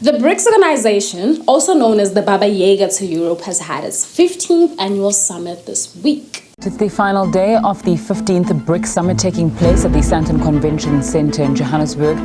The Brics organization, also known as the Baba Yaga to Europe, has had its 15th annual summit this week. It's the final day of the 15th Brics Summit taking place at the Sandton Convention Center in Johannesburg.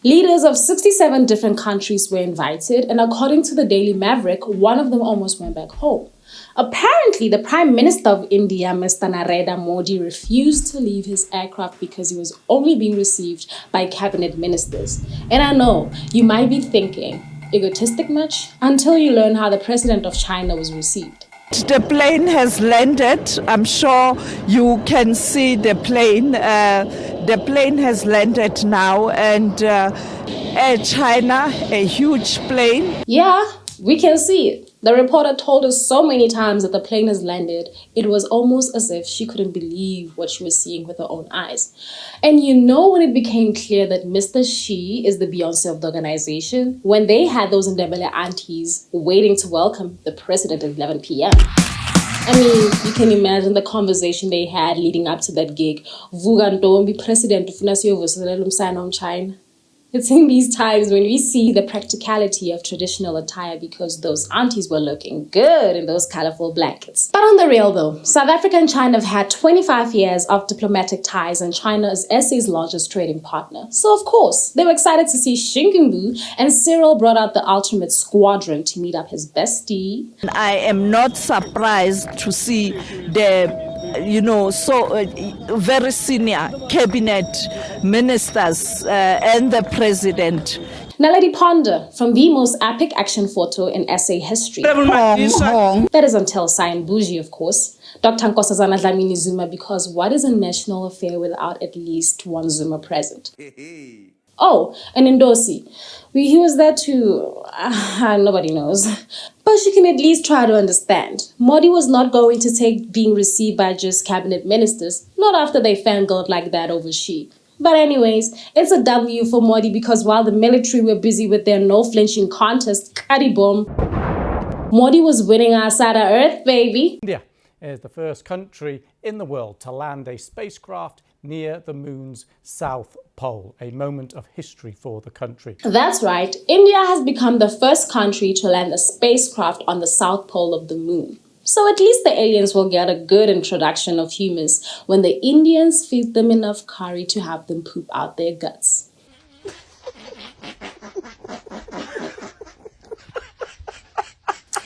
Leaders of 67 different countries were invited, and according to the Daily Maverick, one of them almost went back home. Apparently, the Prime Minister of India, Mr. Narendra Modi, refused to leave his aircraft because he was only being received by cabinet ministers. And I know, you might be thinking, egotistic much? Until you learn how the President of China was received. The plane has landed. I'm sure you can see the plane. The plane has landed now, and Air China, a huge plane. Yeah, we can see it. The reporter told us so many times that the plane has landed, it was almost as if she couldn't believe what she was seeing with her own eyes. And you know when it became clear that Mr. Xi is the Beyonce of the organization? When they had those Ndebele aunties waiting to welcome the president at 11 p.m. I mean, you can imagine the conversation they had leading up to that gig. Vuga ntombi president ufuna siyovuselela umsana omChina. It's in these times when we see the practicality of traditional attire because those aunties were looking good in those colorful blankets. But on the real though, South Africa and China have had 25 years of diplomatic ties, and China is SA's largest trading partner. So of course, they were excited to see Shinkumbu, and Cyril brought out the ultimate squadron to meet up his bestie. I am not surprised to see the very senior cabinet ministers and the president. Now let it ponder from the most epic action photo in SA history. That is until Cyan Bougie, of course. Dr. Nkosazana Dlamini Zuma, because what is a national affair without at least one Zuma present? Oh, and Ndosi. He was there too. Nobody knows. But she can at least try to understand. Modi was not going to take being received by just cabinet ministers, not after they fangirled like that over Xi. But anyways, it's a W for Modi because while the military were busy with their no-flinching contest, Kadibom, Modi was winning our side of Earth, baby. India is the first country in the world to land a spacecraft near the moon's south pole, a moment of history for the country. That's right. India has become the first country to land a spacecraft on the south pole of the moon. So at least the aliens will get a good introduction of humans when the Indians feed them enough curry to have them poop out their guts.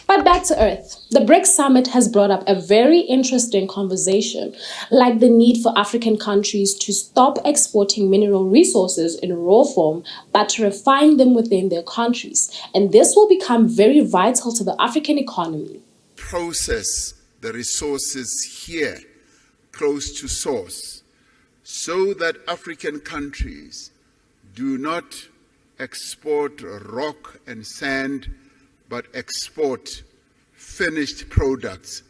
But back to Earth. The Brics Summit has brought up a very interesting conversation, like the need for African countries to stop exporting mineral resources in raw form, but to refine them within their countries. And this will become very vital to the African economy. Process the resources here, close to source, so that African countries do not export rock and sand, but export finished products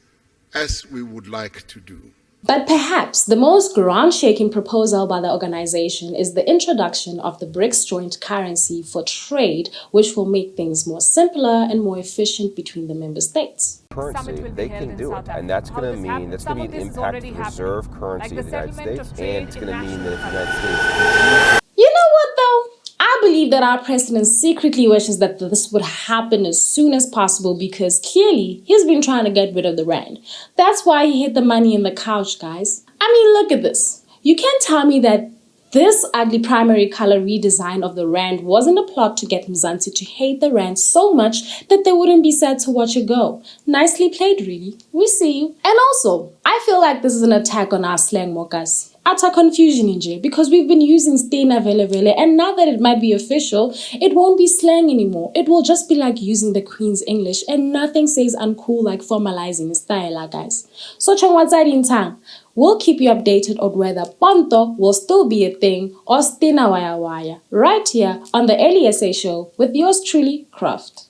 as we would like to do. But perhaps the most ground-shaking proposal by the organization is the introduction of the Brics joint currency for trade, which will make things more simpler and more efficient between the member states. Currency, they can do it, and that's going to be an impact to preserve currency in the United States, and it's going to mean that if the United States... You know what though? I believe that our president secretly wishes that this would happen as soon as possible because clearly he's been trying to get rid of the rand. That's why he hid the money in the couch, guys. I mean, look at this. You can't tell me that this ugly primary color redesign of the rand wasn't a plot to get Mzansi to hate the rand so much that they wouldn't be sad to watch it go. Nicely played, really. We see you. And also, I feel like this is an attack on our slang, Mokasi. Utter confusion in jail because we've been using Stena Vele Vele, and now that it might be official, it won't be slang anymore. It will just be like using the Queen's English, and nothing says uncool like formalizing style, guys. So in time, we'll keep you updated on whether Ponto will still be a thing or Stena Waya Waya, right here on the LESA show with yours truly, Croft.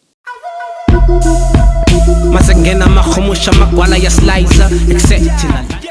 Masangena mahumusha magwala ya slicer, accepting